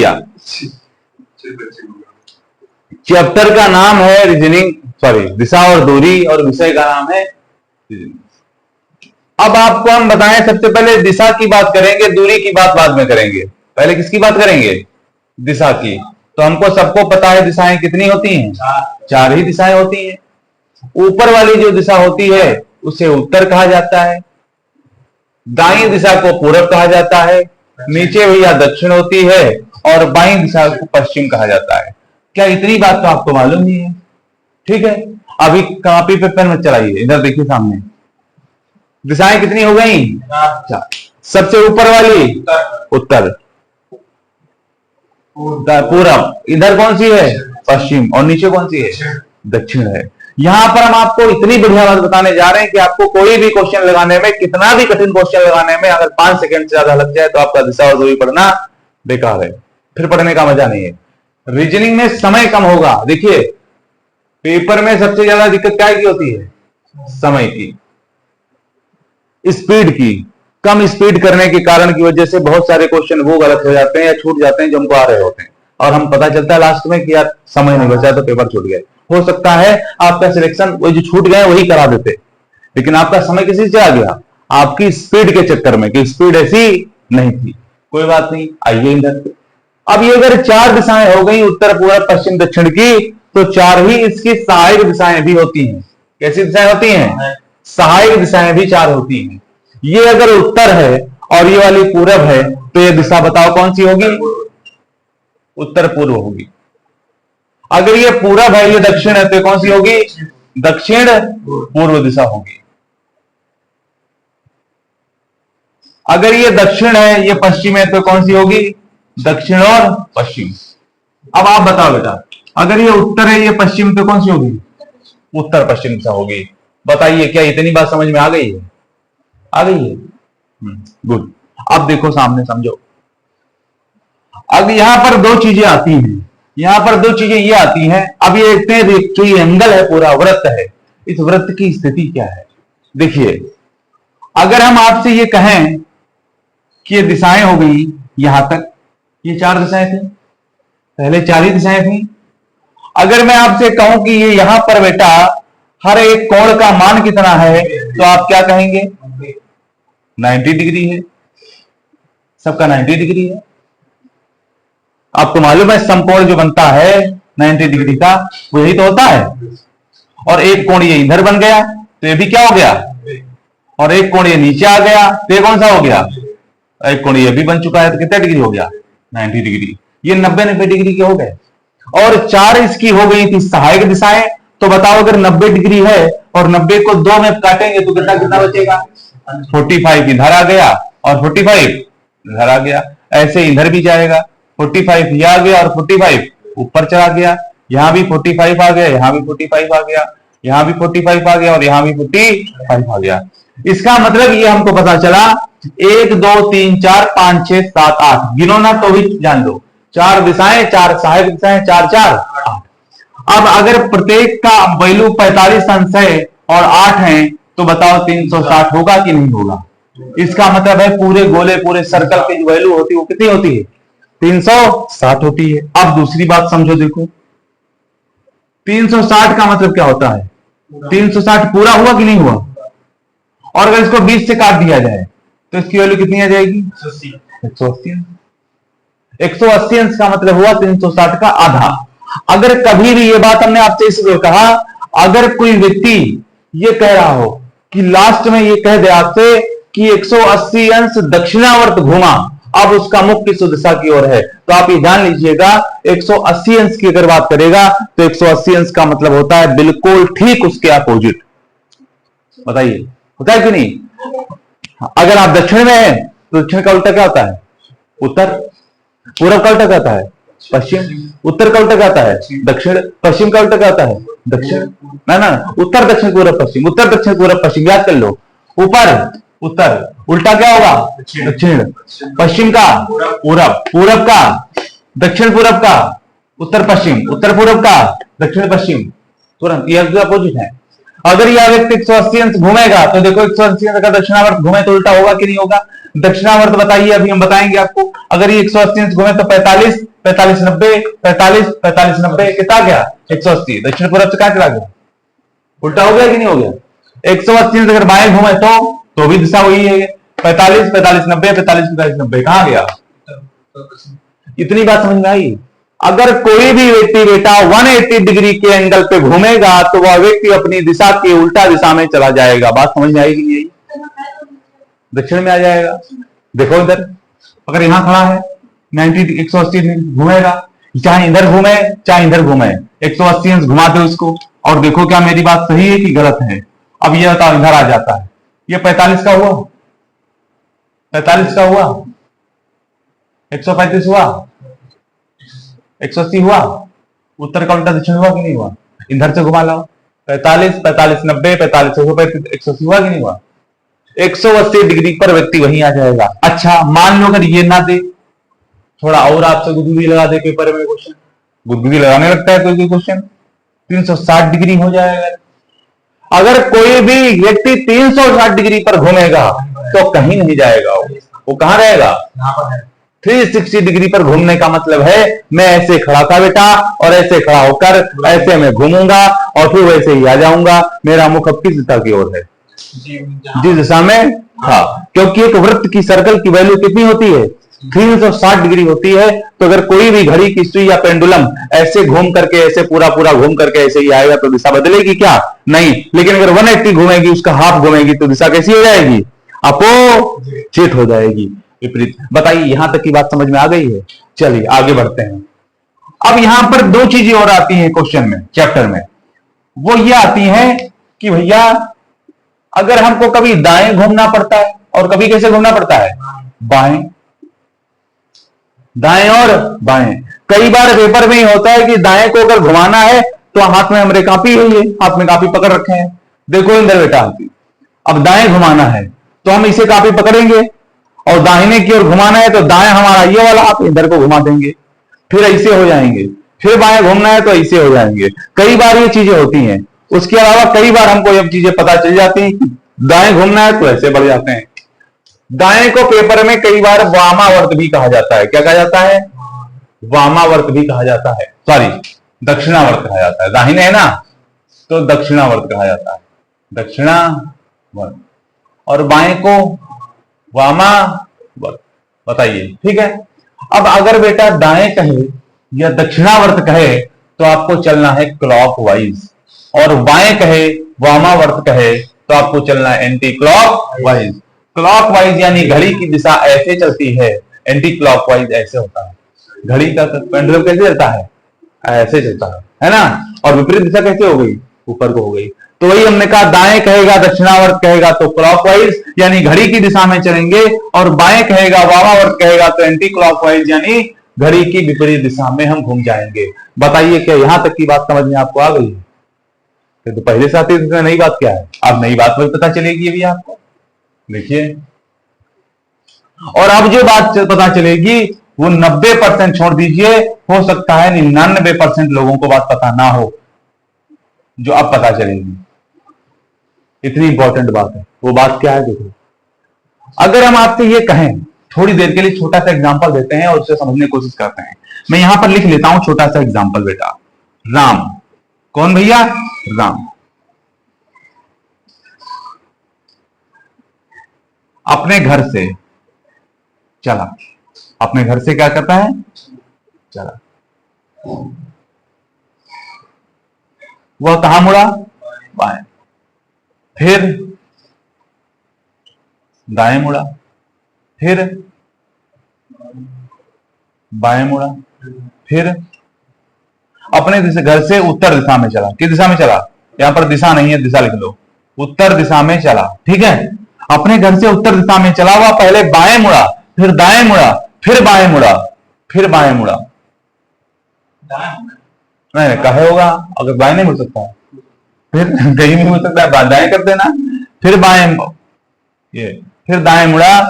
भैया, चैप्टर का नाम है रीजनिंग, सॉरी दिशा और दूरी, और विषय का नाम है रीजनिंग। अब आपको हम बताएं, सबसे पहले दिशा की बात करेंगे, दूरी की बात बाद में करेंगे। पहले किसकी बात करेंगे? दिशा की। तो हमको सबको पता है दिशाएं कितनी होती हैं? चार ही दिशाएं होती हैं। ऊपर वाली जो दिशा होती है उसे उत्तर कहा जाता है, दाईं दिशा को पूरब कहा जाता है, नीचे भैया दक्षिण होती है, और बाईं दिशा को पश्चिम कहा जाता है। क्या इतनी बात तो आपको मालूम नहीं है? ठीक है, अभी कॉपी पे पेन मत चलाइए, इधर देखिए सामने। दिशाएं कितनी हो गई? चार। सबसे ऊपर वाली उत्तर, पूरब, इधर कौन सी है? पश्चिम, और नीचे कौन सी है? दक्षिण है। यहां पर हम आपको इतनी बढ़िया बात बताने जा रहे हैं कि आपको कोई भी क्वेश्चन लगाने में, कितना भी कठिन क्वेश्चन लगाने में अगर 5 सेकंड से ज्यादा लग जाए तो आपका दिशा और दूरी पढ़ना बेकार है, फिर पढ़ने का मजा नहीं है। रीजनिंग में समय कम होगा। देखिए पेपर में सबसे ज्यादा दिक्कत क्या की होती है? समय की, स्पीड की। कम स्पीड करने के कारण की वजह से बहुत सारे क्वेश्चन वो गलत हो जाते हैं या छूट जाते हैं जो हमको आ रहे होते हैं, और हम पता चलता है लास्ट में कि यार समय नहीं बचा तो पेपर छूट गए। हो सकता है आपका सिलेक्शन वो जो छूट गए वही करा देते, लेकिन आपका समय किसी से आ गया? आपकी स्पीड के चक्कर में, कि स्पीड ऐसी नहीं थी। कोई बात नहीं, आइए इधर। अब ये अगर 4 दिशाएं हो गई, उत्तर पूरब पश्चिम दक्षिण की, तो 4 ही इसकी सहायक दिशाएं भी होती हैं। कैसी दिशाएं होती हैं? सहायक दिशाएं भी 4 होती हैं। ये अगर उत्तर है और ये वाली पूरब है, तो ये दिशा बताओ कौन सी होगी? उत्तर पूर्व होगी। अगर ये पूरब है, ये दक्षिण है, तो कौन सी होगी? दक्षिण पूर्व दिशा होगी। अगर ये दक्षिण है, ये पश्चिम है, तो कौन सी होगी? दक्षिण और पश्चिम। अब आप बताओ बेटा, अगर ये उत्तर है, ये पश्चिम, तो कौन सी होगी? उत्तर पश्चिम दिशा होगी। बताइए क्या इतनी बात समझ में आ गई है? आ गई है? गुड। अब देखो सामने, समझो। अब यहां पर 2 चीजें आती हैं, यहां पर 2 चीजें ये आती हैं। अब ये देखते हैं, जो ये एंगल है, पूरा वृत्त है, इस वृत्त की स्थिति क्या है? देखिए अगर हम आपसे ये कहें कि ये दिशाएं हो गई यहां तक, ये 4 दिशाएं थी, पहले 4 ही दिशाएं थी। अगर मैं आपसे कहूं कि ये यहां पर बेटा हर एक कोण का मान कितना है, तो आप क्या कहेंगे? 90 डिग्री है। सबका 90 डिग्री है। आपको मालूम है समकोण जो बनता है 90 डिग्री का, वही तो होता है। और एक कोण ये इधर बन गया, तो ये भी क्या हो गया? और एक कोण ये नीचे आ गया, तो ये कौन सा हो गया? एक कोण ये भी बन चुका है, तो कितना डिग्री हो गया? 90 डिग्री। ये 90 डिग्री के हो गए। और 4 इसकी हो गई थी सहायक दिशाएं। तो बताओ अगर 90 डिग्री है और 90 को 2 में काटेंगे तो कितना कितना बचेगा? 45 इधर आ गया और 45 इधर आ गया। ऐसे इधर भी जाएगा, 45 ये आ गया और 45 ऊपर चला गया। यहां भी 45 आ गया, यहां भी 45 आ गया, यहां भी 45 आ गया और यहां भी 45 आ गया। इसका मतलब ये हमको पता चला 1 2 3 4 5 6 7 8, गिनो ना तो भी जान दो, 4 दिशाएं, 4 सहायक दिशाएं, 4 4 8। अब अगर प्रत्येक का वैल्यू 45 अंश है और 8 है, तो बताओ 360 होगा कि नहीं होगा? इसका मतलब है पूरे गोले, पूरे सर्कल की जो वैल्यू होती है वो कितनी होती है? 360 होती है। अब दूसरी बात समझो, देखो 360 का मतलब क्या होता है? 360 पूरा हुआ कि नहीं हुआ? और अगर इसको 20 से काट दिया जाए तो इसकी वैल्यू कितनी आ जाएगी? 180। 180 अंश का मतलब हुआ 360 का आधा। अगर कभी भी ये बात हमने आपसे इसलिए कहा, अगर कोई व्यक्ति ये कह रहा हो कि लास्ट में ये कह दे आपसे कि 180 अंश दक्षिणावर्त घूमा, अब उसका मुख किस दिशा की ओर है, तो आप ये जान लीजिएगा 180 अंश की अगर बात करेगा तो 180 अंश का मतलब होता है बिल्कुल ठीक उसके अपोजिट। बताइए होता है कि नहीं? अगर आप दक्षिण में हैं तो दक्षिण का उल्टा क्या होता है? उत्तर। पूरब का उल्टा क्या होता है? पश्चिम। उत्तर का उल्टा क्या होता है? दक्षिण। पश्चिम का उल्टा क्या होता है? दक्षिण। ना, उत्तर दक्षिण पूरब पश्चिम, उत्तर दक्षिण पूरब पश्चिम, याद कर लो। ऊपर उत्तर, उल्टा क्या होगा? दक्षिण। पश्चिम का पूरब, पूरब का दक्षिण, पूरब का उत्तर पश्चिम, उत्तर पूरब का दक्षिण पश्चिम, तुरंत ये अपोजिट है। अगर यह व्यक्ति 180 अंश घूमेगा तो देखो 180 अंश का दक्षिणावर्त घूमे तो उल्टा होगा कि नहीं होगा? दक्षिणावर्त बताइए, अभी हम बताएंगे आपको। अगर ये 180 अंश घूमे तो 45 45 90, 45 45 90, कितना गया 180। दक्षिण पूर्व से कहां चला गया, उल्टा हो गया कि नहीं हो गया। 180 से अगर बाएं घूमे तो भी दिशा वही है। 45 45 90, 45 45 90 कहां गया। इतनी बात समझ में आई। अगर कोई भी व्यक्ति बेटा 180 डिग्री के एंगल पे घूमेगा तो वह व्यक्ति अपनी दिशा की उल्टा दिशा में चला जाएगा। बात समझ में आएगी नहीं आई, दक्षिण में आ जाएगा। देखो इधर, अगर यहां खड़ा है 180 डिग्री घूमेगा, चाहे इधर घूमे चाहे इधर घूमे, 180 अंश घुमा दो इसको और देखो क्या मेरी बात सही है कि गलत है। अब ये बताओ, इधर आ जाता है, ये 45 का हुआ, 45 का हुआ, 135 हुआ, 180 हुआ, उत्तर का उल्टा दक्षिण हुआ कि नहीं हुआ। इधर से घुमा लो, 45 45 90, 45 180 हुआ कि नहीं हुआ। 180 डिग्री पर व्यक्ति वहीं आ जाएगा। अच्छा मान लो अगर ये ना दे, थोड़ा और आपसे गुदगुदी लगा दे पेपर में क्वेश्चन, गुदगुदी लगाने लगता है कोई क्वेश्चन, 360 डिग्री हो जाएगा। अगर कोई भी व्यक्ति 360 डिग्री पर घूमेगा तो कहीं नहीं जाएगा, वो कहां रहेगा। 360 डिग्री पर घूमने का मतलब है मैं ऐसे खड़ा था बेटा और ऐसे खड़ा होकर ऐसे मैं घूमूंगा और फिर वैसे ही आ जाऊंगा। मेरा मुख अब किस दिशा की ओर है, जिस दिशा में था। क्योंकि एक वृत्त की सर्कल की वैल्यू कितनी होती है, 360 डिग्री होती है। तो अगर कोई भी घड़ी की सुई या पेंडुलम ऐसे घूम करके ऐसे पूरा पूरा घूम करके ऐसे ही आएगा तो दिशा बदलेगी क्या, नहीं। लेकिन अगर 180 घूमेगी, उसका हाफ घूमेगी तो दिशा कैसी हो जाएगी, अपोजिट हो जाएगी, विपरीत। बताइए यहां तक की बात समझ में आ गई है। चलिए आगे बढ़ते हैं। अब यहां पर दो चीजें और आती हैं क्वेश्चन में, चैप्टर में। वो ये आती हैं कि भैया अगर हमको कभी दाएं घूमना पड़ता है और कभी कैसे घूमना पड़ता है, बाएं, दाएं और बाएं। कई बार पेपर में ही होता है कि दाएं को अगर घुमाना है तो हाथ में हमारे कापी है, ये हाथ में कापी पकड़ रखे हैं, देखो इंदर बेटा। अब दाएं घुमाना है तो हम इसे कापी पकड़ेंगे और दाहिने की ओर घुमाना है तो दाएं हमारा ये वाला हाथ इधर को घुमा देंगे, फिर ऐसे हो जाएंगे। फिर बाएं घूमना है तो ऐसे हो जाएंगे। कई बार ये चीजें होती हैं। उसके अलावा कई बार हमको ये चीजें पता चल जाती हैं, दाएं घूमना है तो ऐसे बढ़ जाते हैं। दाएं को पेपर में कई बार वामावर्त भी कहा जाता है। क्या कहा जाता है, वामावर्त भी कहा जाता है, सॉरी दक्षिणावर्त कहा जाता है। दाहिने है ना तो दक्षिणावर्त कहा जाता है, दक्षिणावर्त। और बाएं को वामावर्त, बताइए ठीक है। अब अगर बेटा दाएं कहे या दक्षिणावर्त कहे तो आपको चलना है क्लॉकवाइज, और बाएं कहे वामावर्त कहे तो आपको चलना है एंटी क्लॉकवाइज। क्लॉकवाइज यानी घड़ी की दिशा ऐसे चलती है, एंटी क्लॉकवाइज ऐसे होता है। घड़ी का पेंडुलम कैसे चलता है, ऐसे चलता है ना। और विपरीत दिशा कैसे हो गई, ऊपर को हो गई। तो वही हमने कहा, दाएं कहेगा दक्षिणावर्त कहेगा तो क्लॉकवाइज यानी घड़ी की दिशा में चलेंगे, और बाएं कहेगा वामावर्त कहेगा तो एंटी क्लॉकवाइज यानी घड़ी की विपरीत दिशा में हम घूम जाएंगे। बताइए क्या यहां तक की बात समझ में आपको आ गई है। तो पहले साथी नई बात क्या है, अब नई बात पता चलेगी अभी आपको, देखिए। और अब जो बात पता चलेगी वो 90% छोड़ दीजिए, हो सकता है 99% लोगों को बात पता ना हो, जो अब पता चलेगी। इतनी इंपॉर्टेंट बात है। वो बात क्या है देखो, अगर हम आपसे ये कहें, थोड़ी देर के लिए छोटा सा एग्जांपल देते हैं और उसे समझने की कोशिश करते हैं। मैं यहां पर लिख लेता हूं छोटा सा एग्जांपल बेटा। राम, कौन भैया, राम अपने घर से चला, अपने घर से क्या करता है, चला। वह कहां मुड़ा, बाएं, फिर दाएं मुड़ा, फिर बाएं मुड़ा, फिर अपने घर से उत्तर दिशा में चला। किस दिशा में चला, यहां पर दिशा नहीं है, दिशा लिख लो, उत्तर दिशा में चला, ठीक है। अपने घर से उत्तर दिशा में चला हुआ, पहले बाएं मुड़ा, फिर दाएं मुड़ा, फिर बाएं मुड़ा, फिर बाएं मुड़ा। नहीं कहे होगा, अगर बाएं नहीं मुड़ सकता फिर कहीं नहीं मुड़ सकता है, दाएं कर देना। फिर बाएं, ये फिर दाएं मुड़ा,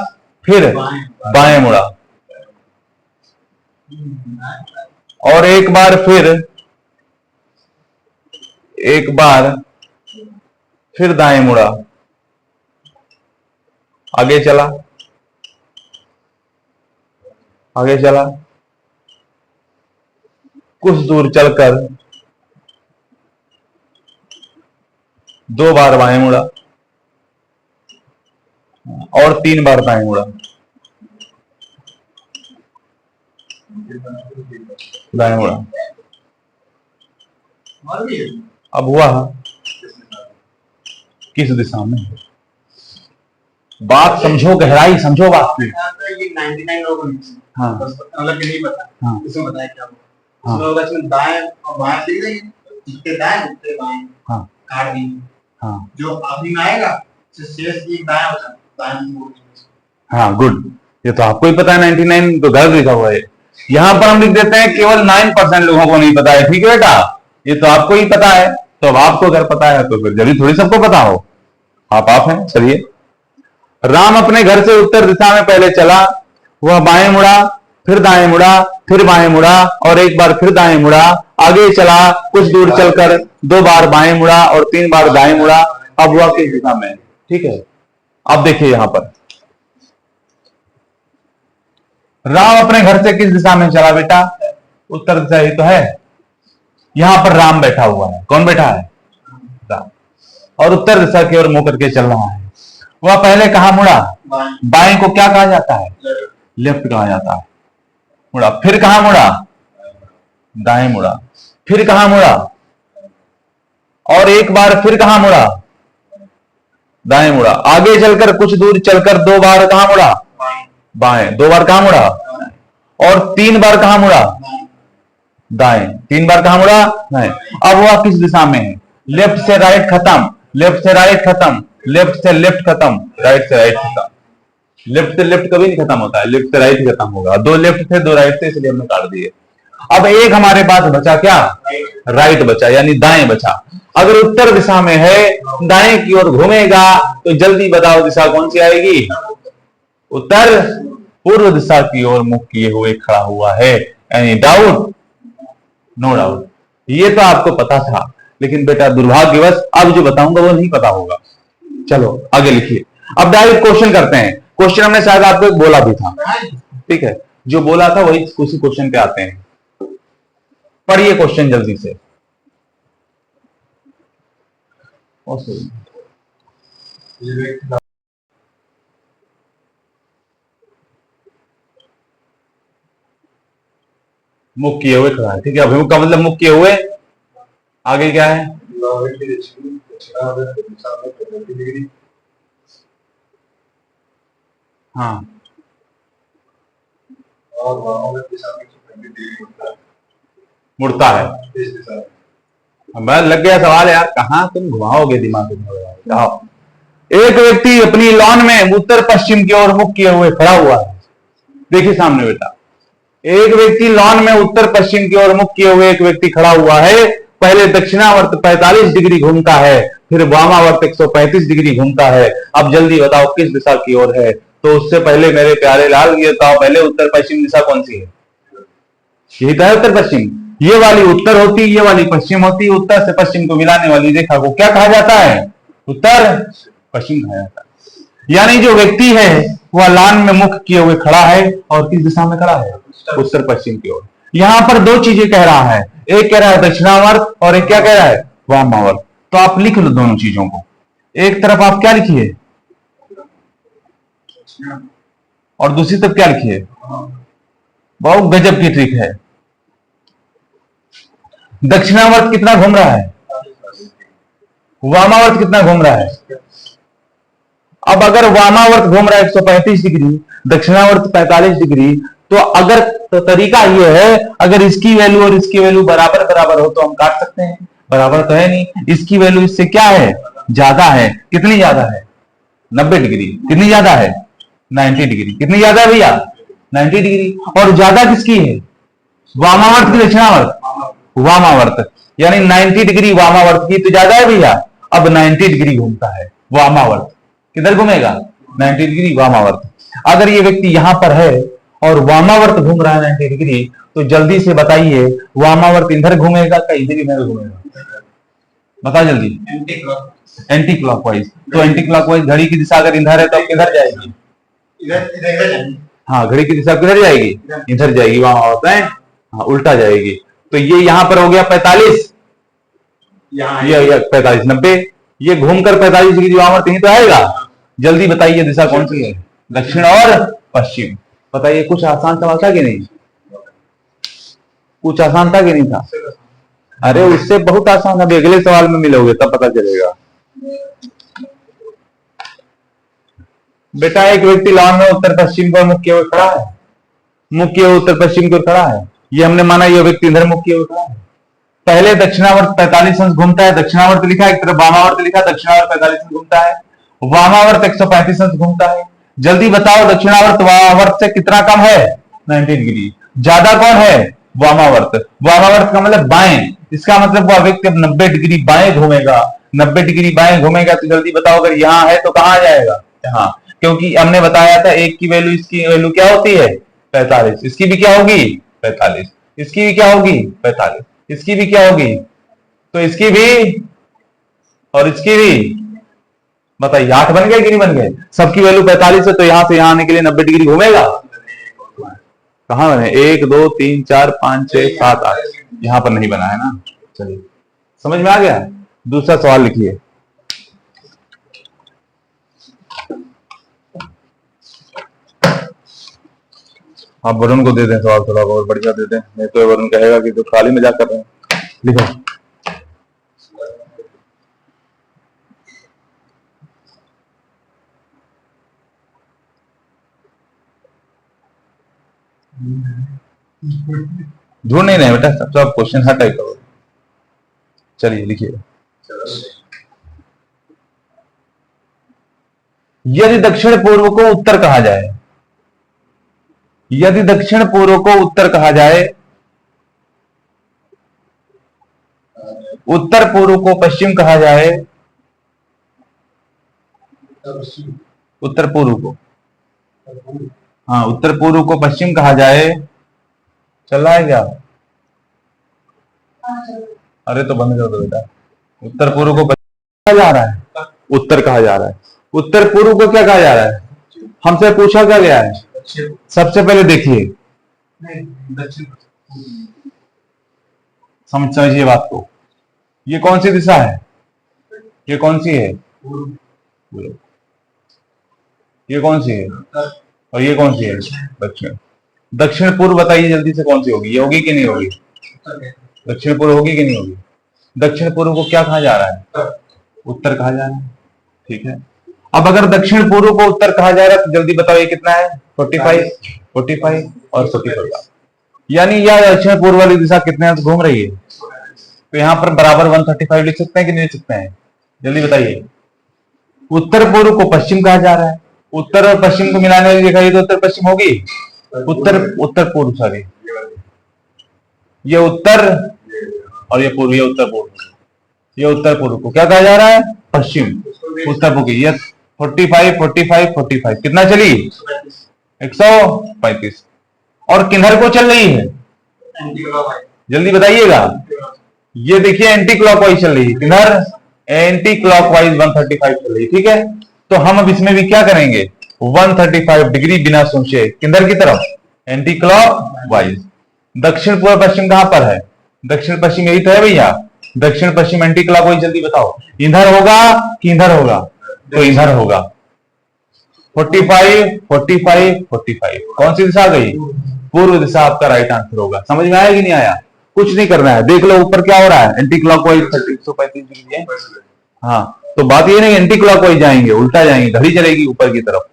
फिर बाएं मुड़ा, और एक बार फिर दाएं मुड़ा, आगे चला, आगे चला, कुछ दूर चलकर 2 बार बाएं मुड़ा और 3 बार दाएं मुड़ा। दाएं मुड़ा। अब हुआ किस दिशा में? बात समझो, गहराई समझो बात की। ये 99 लोग हाँ मतलब नहीं पता। हाँ इसमें बताया क्या हाँ होगा? इसमें दाएं और बाएं दिख रही है, जितने दाएं उतने बाएं हाँ काट दी। हाँ जो आखिरी में आएगा शेष एक दाएं होता है, दाएं मोड़। हाँ, गुड। ये तो आपको ही पता है, 99 तो गलत लिखा हुआ है। यहाँ पर हम लिख देते हैं केवल 9% लोगों को नहीं पता है। ठीक है बेटा, ये तो आपको ही पता है। तो अब आपको अगर पता है तो फिर जरूरी थोड़ी सबको पता हो। आप हैं। चलिए, राम अपने घर से उत्तर दिशा में पहले चला, वह बाएं मुड़ा, फिर दाएं मुड़ा, फिर बाएं मुड़ा और एक बार फिर दाएं मुड़ा। आगे चला, कुछ दूर चलकर 2 बार बाएं मुड़ा और 3 बार दाएं मुड़ा। अब वह किस दिशा में? ठीक है, अब देखिए यहां पर राम अपने घर से किस दिशा में चला बेटा? उत्तर दिशा ही तो है। यहां पर राम बैठा हुआ है। कौन बैठा है? राम। और उत्तर दिशा की ओर मुंह करके चल रहा है। वह पहले कहां मुड़ा? बाएं को क्या कहा जाता है? लेफ्ट कहा जाता है। मुड़ा, फिर कहां मुड़ा? दाएं मुड़ा, फिर कहां मुड़ा? और एक बार फिर कहां मुड़ा? दाएं मुड़ा। आगे चलकर कुछ दूर चलकर 2 बार कहां मुड़ा? बाएं। 2 बार कहां मुड़ा? और 3 बार कहां मुड़ा? दाएं। 3 बार कहां मुड़ा? दाएं। अब वह किस दिशा में है? लेफ्ट से राइट खत्म, लेफ्ट से राइट खत्म, लेफ्ट से लेफ्ट खत्म, राइट से राइट खत्म। लेफ्ट से लेफ्ट कभी नहीं खत्म होता है, लेफ्ट से राइट ही खत्म होगा। 2 लेफ्ट थे, 2 राइट थे, इसलिए हमने काट दिए। अब एक हमारे पास बचा क्या? राइट बचा, यानी दाएं बचा। अगर उत्तर दिशा में है, दाएं की ओर घूमेगा तो जल्दी बताओ दिशा कौन सी आएगी? उत्तर। पूर्व दिशा की ओर मुख किए हुए खड़ा हुआ है। Any doubt? No doubt. ये तो आपको पता था, लेकिन बेटा दुर्भाग्यवश अब जो बताऊंगा वो नहीं पता होगा। चलो आगे लिखिए। अब डायरेक्ट क्वेश्चन करते हैं। क्वेश्चन हमने शायद आपको बोला भी था। ठीक है, जो बोला था वही उसी क्वेश्चन पे आते हैं। पढ़िए क्वेश्चन जल्दी से। मुख किए हुए खड़ा है। ठीक है, अभिमुख का मतलब मुख किए हुए। आगे क्या है? हाँ, मुड़ता है। मैं लग गया सवाल यार, कहां तुम घुमाओगे दिमाग में। एक व्यक्ति अपनी लॉन में उत्तर पश्चिम की ओर मुख किए हुए खड़ा हुआ है। देखिए सामने बेटा, एक व्यक्ति लॉन में उत्तर पश्चिम की ओर मुख किए हुए एक व्यक्ति खड़ा हुआ है। पहले दक्षिणावर्त 45 डिग्री घूमता है, फिर वामावर्त 135 डिग्री घूमता है। अब जल्दी बताओ किस दिशा की ओर है? तो उससे पहले मेरे प्यारे लाल ये बताओ, पहले उत्तर पश्चिम दिशा कौन सी है? यही तो है उत्तर पश्चिम। ये वाली उत्तर होती, ये वाली पश्चिम होती। उत्तर से पश्चिम को मिलाने वाली रेखा को क्या कहा जाता है? उत्तर पश्चिम कहा जाता है। यानी जो व्यक्ति है वह लान में मुख किए हुए खड़ा है और किस दिशा में खड़ा है? उत्तर पश्चिम की ओर। यहां पर 2 चीजें कह रहा है, एक कह रहा है दक्षिणावर्त और एक क्या कह रहा है? वामावर्त। तो आप लिख लो दोनों चीजों को। एक तरफ आप क्या लिखिए और दूसरी तरफ क्या लिखिए? बहुत गजब की ट्रिक है। दक्षिणावर्त कितना घूम रहा है? वामावर्त कितना घूम रहा है? अब अगर वामावर्त घूम रहा है 135 डिग्री, दक्षिणावर्त 45 डिग्री, तो अगर तो तरीका ये है, अगर इसकी वैल्यू और इसकी वैल्यू बराबर बराबर हो तो हम काट सकते हैं। बराबर तो है नहीं, इसकी वैल्यू इससे क्या है? ज्यादा है। कितनी ज्यादा है? 90 डिग्री। कितनी ज्यादा है? 90 डिग्री। कितनी ज्यादा है भैया? 90 डिग्री। और ज्यादा किसकी है? वामावर्त की दक्षिणावर्त? वामावर्त। यानी 90 डिग्री वामावर्त की तो ज्यादा है भैया। अब 90 डिग्री घूमता है वामावर्त। किधर घूमेगा? 90 डिग्री वामावर्त। अगर ये व्यक्ति यहां पर है और वामावर्त घूम रहा है 90 डिग्री, तो जल्दी से बताइए वामावर्त इधर घूमेगा का इधर घूमेगा? बता जल्दी। Anti clockwise. तो एंटी क्लॉकवाइज घड़ी की दिशा अगर इधर है तो किधर जाएगी? हाँ, घड़ी की दिशा किधर जाएगी? इधर जाएगी। वामावर्त है, हाँ, उल्टा जाएगी। तो ये यहां पर हो गया 45, यहाँ ये 45 90, ये घूमकर 45 डिग्री वामावर्त यहीं तो आएगा। जल्दी बताइए दिशा कौन सी है, दक्षिण और पश्चिम। बताइए, कुछ आसान सवाल था कि नहीं, कुछ आसान था कि नहीं था? अरे उससे बहुत आसान, अभी अगले सवाल में मिलोगे तब पता चलेगा। बेटा एक व्यक्ति लॉन में उत्तर पश्चिम को मुख की ओर खड़ा है, मुख की ओर उत्तर पश्चिम की ओर खड़ा है, ये हमने माना ये व्यक्ति इधर मुख की ओर खड़ा है। पहले दक्षिणावर्त 45 अंश घूमता है, दक्षिणावर्त लिखा, एक तरफ वामावर्त लिखा, दक्षिणावर्त 45 अंश घूमता है, वामावर्त 135 अंश घूमता है। जल्दी बताओ दक्षिणावर्त वामावर्त से कितना कम है, 90 डिग्री। ज्यादा कौन है, वामावर्त। वामावर्त का मतलब बाएं, इसका मतलब वह व्यक्ति 90 डिग्री बाएं घूमेगा, 90 डिग्री बाएं घूमेगा। तो जल्दी बताओ अगर यहां है तो कहां जाएगा, यहाँ, क्योंकि हमने बताया था एक की वैल्यू इसकी वैल्यू क्या होती है 45, इसकी भी क्या होगी 45, इसकी भी क्या होगी 45, इसकी भी क्या होगी, तो इसकी भी और इसकी भी। बताइए 8 बन गए कि नहीं बन गए, सबकी वैल्यू 45 है, तो यहां से यहां आने के लिए 90 डिग्री घूमेगा। कहां बने, 1 2 3 4 5 6 7 8, यहां पर नहीं बना है ना। चलिए समझ में आ गया। दूसरा सवाल लिखिए। आप वरुण को दे दें सवाल, थोड़ा बहुत बढ़िया दे दें, नहीं तो वरुण कहेगा कि तो खाली मजाक कर रहे हैं। लिखो। ढूंढ नहीं रहे बेटा, सब सब क्वेश्चन हर टाइप का। चलिए लिखिए। यदि दक्षिण पूर्व को उत्तर कहा जाए, यदि दक्षिण पूर्व को उत्तर कहा जाए, उत्तर पूर्व को पश्चिम कहा जाए, उत्तर पूर्व को, हाँ उत्तर पूर्व को पश्चिम कहा जाए, चल रहा है क्या? अरे तो बंद कर दो बेटा। उत्तर पूर्व को पश्चिम कहा जा रहा है, उत्तर कहा जा रहा है। उत्तर पूर्व को क्या कहा जा रहा है, हमसे पूछा क्या गया है? सबसे पहले देखिए, समझिए बात को, ये कौन सी दिशा है, ये कौन सी है, ये कौन सी है, और ये कौन सी है, दक्षिण। दक्षिण पूर्व बताइए जल्दी से कौन सी होगी, ये होगी कि नहीं होगी, दक्षिण पूर्व होगी कि नहीं होगी। दक्षिण पूर्व को क्या कहा जा रहा है, उत्तर कहा जा रहा है, ठीक है। अब अगर दक्षिण पूर्व को उत्तर कहा जा रहा है तो जल्दी बताओ ये कितना है, 45 45 और 45, यानी यह दक्षिण पूर्व वाली दिशा कितने अंश घूम रही है, तो यहां पर बराबर 135 लिख सकते हैं कि नहीं लिख सकते हैं, जल्दी बताइए। उत्तर पूर्व को पश्चिम कहा जा रहा है, उत्तर और पश्चिम को मिलाने वाली दिखाई तो उत्तर पश्चिम होगी, उत्तर पूर्व, सॉरी ये उत्तर और ये पूर्व, ये उत्तर पूर्व, ये उत्तर पूर्व को क्या कहा जा रहा है, पश्चिम। उत्तर पूर्व की ये 45 45 45 कितना चली, 135, और किधर को चल रही है, जल्दी बताइएगा। ये देखिए एंटी क्लॉकवाइज चल रही है, किधर, एंटी क्लॉकवाइज 135 चल रही है, ठीक है। तो हम अब इसमें भी क्या करेंगे, 135 डिग्री बिना सोचे किधर की तरफ, एंटी क्लॉकवाइज। दक्षिण पूर्व पश्चिम कहां पर है, दक्षिण पश्चिम यही तो है भैया, दक्षिण पश्चिम एंटी क्लॉकवाइज, जल्दी बताओ इधर होगा कि इधर होगा, तो इधर होगा। 45 45 45 कौन सी दिशा आ गई, पूर्व दिशा आपका राइट आंसर होगा। समझ में आया कि नहीं आया, कुछ नहीं करना है, देख लो ऊपर क्या हो रहा है, एंटी क्लॉकवाइज 135 डिग्री है। हाँ तो बात ये नहीं एंटी क्लॉकवाइज जाएंगे, उल्टा जाएंगे, घड़ी चलेगी ऊपर की तरफ।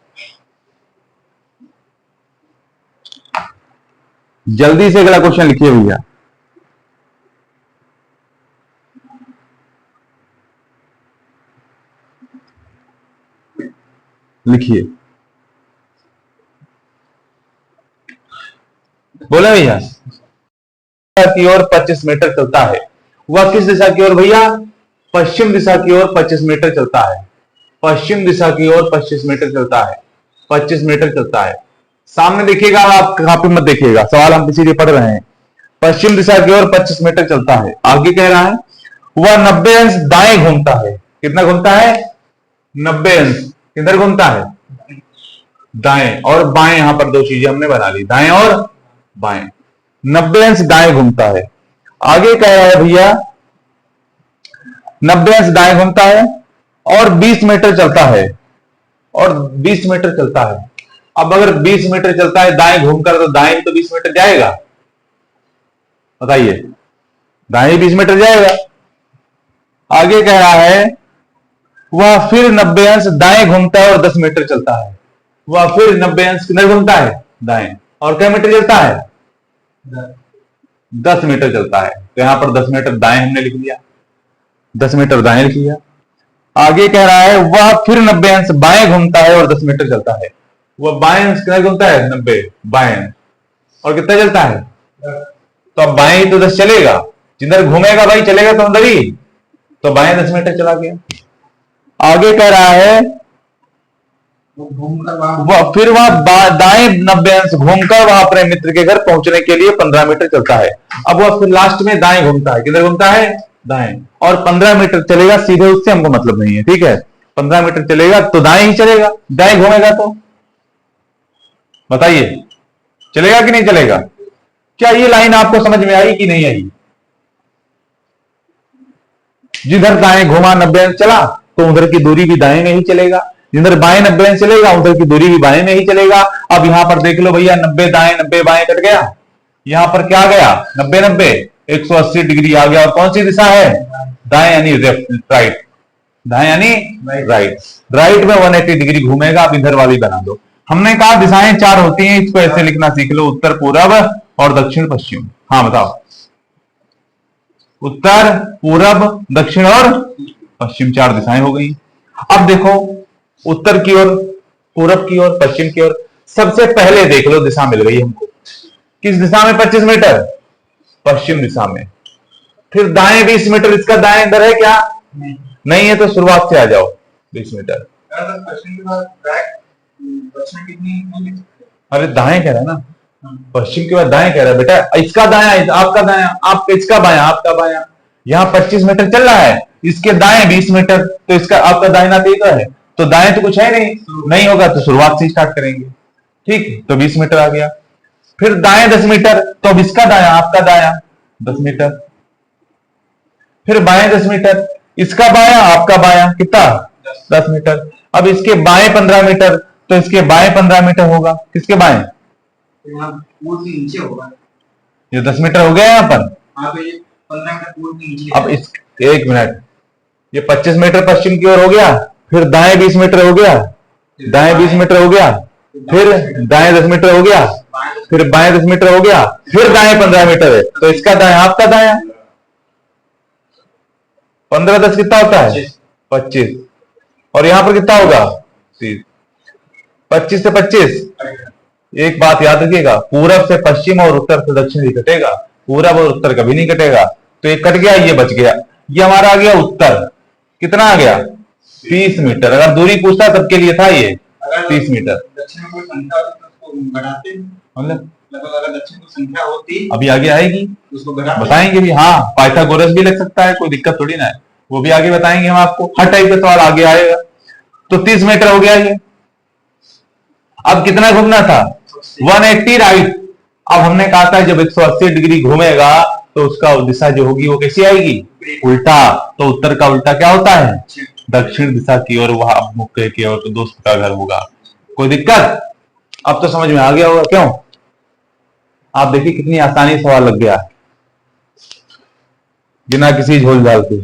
जल्दी से अगला क्वेश्चन लिखिए भैया। लिखिए, बोले भैया। की ओर 25 मीटर चलता है, वह किस दिशा की ओर भैया, पश्चिम दिशा की ओर 25 मीटर चलता है, पश्चिम दिशा की ओर 25 मीटर चलता है, 25 मीटर चलता है। सामने देखिएगा, आप कापी मत देखिएगा, सवाल हम इसीलिए पढ़ रहे हैं। पश्चिम दिशा की ओर 25 मीटर चलता है, आगे कह रहा है वह 90 अंश दाएं घूमता है, कितना घूमता है, 90 अंश, किधर घूमता है, दाएं और बाएं, यहां पर दो चीजें हमने बना ली, दाएं और बाएं। 90 अंश दाएं घूमता है आगे कह रहा है भैया 90 अंश दाएं घूमता है और 20 मीटर चलता है, और 20 मीटर चलता है। अब अगर 20 मीटर चलता है दाएं घूमकर, तो दाएं तो 20 मीटर जाएगा, बताइए, दाएं 20 मीटर जाएगा। आगे कह रहा है वह फिर 90 अंश दाएं घूमता है और 10 मीटर चलता है। वह फिर 90 अंश किधर घूमता है, दाएं, और क्या मीटर चलता है, 10 मीटर चलता है। तो यहां पर 10 मीटर दाएं हमने लिख लिया, 10 मीटर दाएं लिख लिया। आगे कह रहा है वह फिर 90 अंश बाएं घूमता है और 10 मीटर चलता है। वह बाएं अंश कितना घूमता है, 90 बाएं, और कितना चलता है, तो अब बाएं ही तो 10 चलेगा, जिधर घूमेगा भाई चलेगा तो अंदर ही, तो बाएं 10 मीटर चला गया। आगे कह रहा है फिर वह दाएं 90 अंश घूमकर वह अपने मित्र के घर पहुंचने के लिए 15 मीटर चलता है। अब वह फिर लास्ट में दाएं घूमता है, किधर घूमता है, दाएं, और 15 मीटर चलेगा सीधे, उससे हमको मतलब नहीं है, ठीक है। 15 मीटर चलेगा तो दाएं ही चलेगा, दाएं घूमेगा तो बताइए चलेगा कि नहीं चलेगा। क्या ये लाइन आपको समझ में आई कि नहीं आई। जिधर दाएं घुमा 90 अंश चला तो उधर की दूरी भी दाएं में ही चलेगा, जिधर बाएं 90 अंश चलेगा उधर की दूरी भी बाएं में ही चलेगा। अब यहां पर देख लो भैया 90 दाएं 90 बाएं कट गया, यहां पर क्या गया, 90 90 180 डिग्री आ गया, और कौन सी दिशा है, दाएं यानी राइट, दाएं यानी राइट, राइट में 180 डिग्री घूमेगा। अब इधर वाली बना दो। हमने कहा दिशाएं 4 होती हैं, इसको ऐसे लिखना सीख लो, उत्तर पूरब और दक्षिण पश्चिम। हाँ बताओ, उत्तर पूरब दक्षिण और पश्चिम 4 दिशाएं हो गई। अब देखो उत्तर की ओर, पूरब की ओर, पश्चिम की ओर। सबसे पहले देख लो दिशा मिल गई हमको, किस दिशा में, 25 मीटर पश्चिम दिशा में। फिर दाएं 20 मीटर, इसका दाएं अंदर है क्या, नहीं है, तो शुरुआत से आ जाओ 20 मीटर। अरे दाएं कह रहा है ना, पश्चिम के बाद दाएं कह रहा है बेटा, इसका दाया आपका दाया, आपका इसका बाया आपका बाया। यहाँ 25 मीटर चल रहा है, इसके दाएं 20 मीटर, तो इसका आपका दाहिना तो है, तो दाएं तो कुछ है नहीं, नहीं होगा तो शुरुआत से स्टार्ट करेंगे, ठीक। तो 20 मीटर आ गया। फिर दाएं 10 मीटर, तो अब इसका दाया आपका दाया 10 मीटर। फिर बाएं 10 मीटर, इसका बाया आपका बाया, कितना, 10 मीटर। अब इसके बाएं 15 मीटर, तो इसके बाएं 15 मीटर होगा, किसके बाएं, नीचे होगा, ये 10 मीटर हो गया यहाँ पर। तो ये 15 मीटर नीचे। अब इस, एक मिनट, ये 25 मीटर पश्चिम की ओर हो गया, फिर दाएं 20 मीटर हो गया, दाएं 20 मीटर हो गया, फिर दाएं 10 मीटर हो गया, फिर बाएं 10 मीटर हो गया, फिर दाएं 15 मीटर है, तो इसका दाएं आपका दाया। 15 10 कितना होता है, 25, और यहां पर कितना होगा, 25 से 25। एक बात याद रखिएगा, पूरब से पश्चिम और उत्तर से दक्षिण ही कटेगा, पूरब और उत्तर कभी नहीं कटेगा। तो ये कट गया, ये बच गया, ये हमारा आ गया उत्तर, कितना आ गया, 30 मीटर। अगर दूरी पूछता सबके लिए था ये 30 मीटर। दक्षिण में कोई संख्या होती तो उसको बढ़ाते, मतलब अगर दक्षिण को संख्या होती अभी आगे आएगी, उसको घटाते, बताएंगे भी। हाँ, पाइथागोरस भी लग सकता है, कोई दिक्कत थोड़ी ना है, वो भी आगे बताएंगे हम आपको, हर टाइप का सवाल आगे आएगा। तो 30 मीटर हो गया ये। अब कितना घूमना था, 180 राइट। अब हमने कहा था जब 180 डिग्री घूमेगा तो उसका दिशा जो होगी वो कैसी आएगी, उल्टा। तो उत्तर का उल्टा क्या होता है, दक्षिण दिशा की ओर, वहां मुख की ओर, तो दोस्त का घर होगा। कोई दिक्कत, अब तो समझ में आ गया होगा, क्यों। आप देखिए कितनी आसानी सवाल लग गया बिना किसी झोल झाल के।